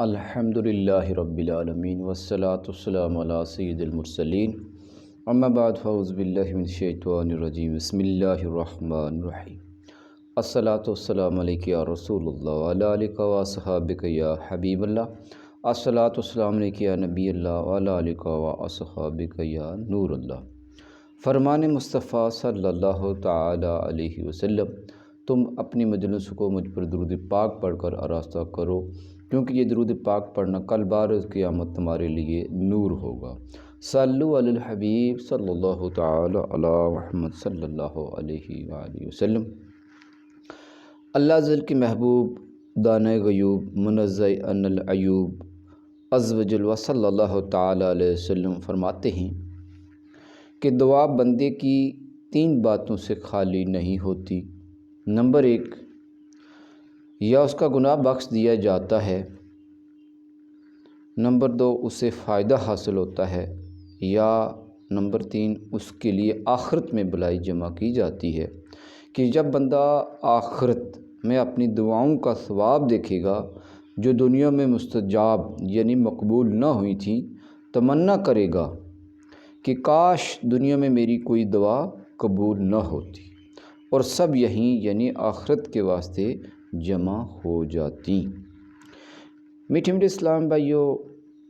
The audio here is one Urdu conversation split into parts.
الحمدللہ رب العالمین والصلاة والسلام علی سید المرسلین اما بعد فاعوذ باللہ من الشیطان الرجیم بسم اللہ الرحمن الرحیم الصلاة والسلام علیک یا رسول اللہ وعلی آلک واصحابک یا حبیب اللہ الصلاة والسلام علیک یا نبی اللہ وعلی آلک واصحابک یا نور اللہ۔ فرمان مصطفیٰ صلی اللہ تعالی علیہ وسلم، تم اپنی مجلس کو مجھ پر درود پاک پڑھ کر آراستہ کرو، کیونکہ یہ درود پاک پڑھنا کل بروز قیامت تمہارے لیے نور ہوگا۔ صلو علی الحبیب صلی اللہ تعالی علی محمد صلی اللہ علیہ وآلہ وسلم۔ اللہ ذل کی محبوب دانۂ غیوب منزہ عن العیوب عز و جل و صلی اللہ تعالی علیہ وسلم فرماتے ہیں کہ دعا بندے کی 3 باتوں سے خالی نہیں ہوتی۔ نمبر 1، یا اس کا گناہ بخش دیا جاتا ہے۔ نمبر 2، اسے فائدہ حاصل ہوتا ہے۔ یا نمبر 3، اس کے لیے آخرت میں بلائی جمع کی جاتی ہے کہ جب بندہ آخرت میں اپنی دعاؤں کا ثواب دیکھے گا جو دنیا میں مستجاب یعنی مقبول نہ ہوئی تھیں، تمنا کرے گا کہ کاش دنیا میں میری کوئی دعا قبول نہ ہوتی اور سب یہیں یعنی آخرت کے واسطے جمع ہو جاتی۔ میٹھے میٹھے اسلام بھائیوں،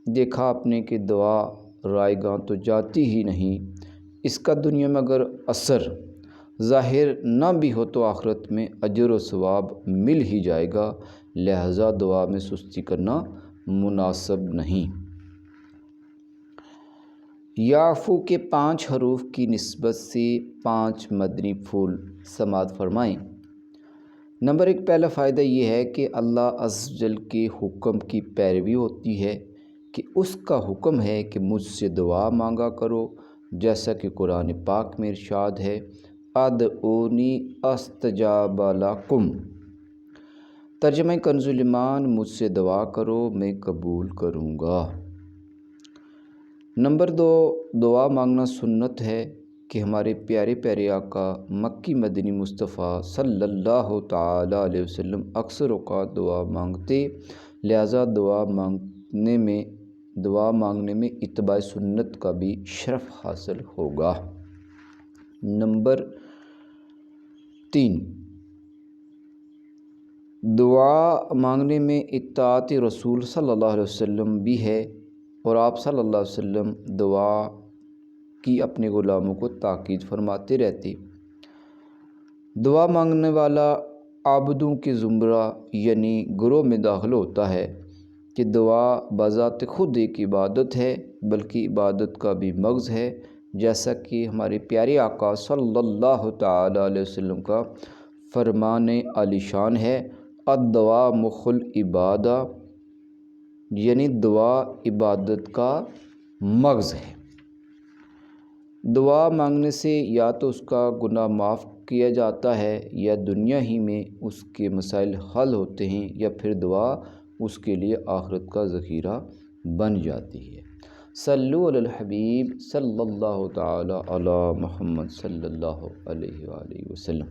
دیکھا آپ نے کہ دعا رائے گاں تو جاتی ہی نہیں، اس کا دنیا میں اگر اثر ظاہر نہ بھی ہو تو آخرت میں اجر و ثواب مل ہی جائے گا، لہذا دعا میں سستی کرنا مناسب نہیں۔ یعفو کے 5 حروف کی نسبت سے 5 مدنی پھول سماعت فرمائیں۔ نمبر 1، پہلا فائدہ یہ ہے کہ اللہ عز و جل کے حکم کی پیروی ہوتی ہے کہ اس کا حکم ہے کہ مجھ سے دعا مانگا کرو، جیسا کہ قرآن پاک میں ارشاد ہے، ادعونی استجاب لکم۔ ترجمہ کنز الایمان، مجھ سے دعا کرو میں قبول کروں گا۔ نمبر 2، دعا مانگنا سنت ہے کہ ہمارے پیارے پیارے آقا مکی مدنی مصطفیٰ صلی اللہ تعالی علیہ وسلم اکثر اوقات دعا مانگتے، لہذا دعا مانگنے میں اتباع سنت کا بھی شرف حاصل ہوگا۔ نمبر 3، دعا مانگنے میں اطاعت رسول صلی اللہ علیہ وسلم بھی ہے، اور آپ صلی اللہ علیہ وسلم دعا کی اپنے غلاموں کو تاکید فرماتے رہتے۔ دعا مانگنے والا عابدوں کے زمرہ یعنی گروہ میں داخل ہوتا ہے کہ دعا بذات خود ایک عبادت ہے، بلکہ عبادت کا بھی مغز ہے، جیسا کہ ہمارے پیارے آقا صلی اللہ تعالی علیہ وسلم کا فرمان عالی شان ہے، الدعاء مخ العبادہ، یعنی دعا عبادت کا مغز ہے۔ دعا مانگنے سے یا تو اس کا گناہ معاف کیا جاتا ہے، یا دنیا ہی میں اس کے مسائل حل ہوتے ہیں، یا پھر دعا اس کے لیے آخرت کا ذخیرہ بن جاتی ہے۔ صلو علی الحبیب صلی اللہ تعالی علی محمد صلی اللہ علیہ وآلہ وسلم۔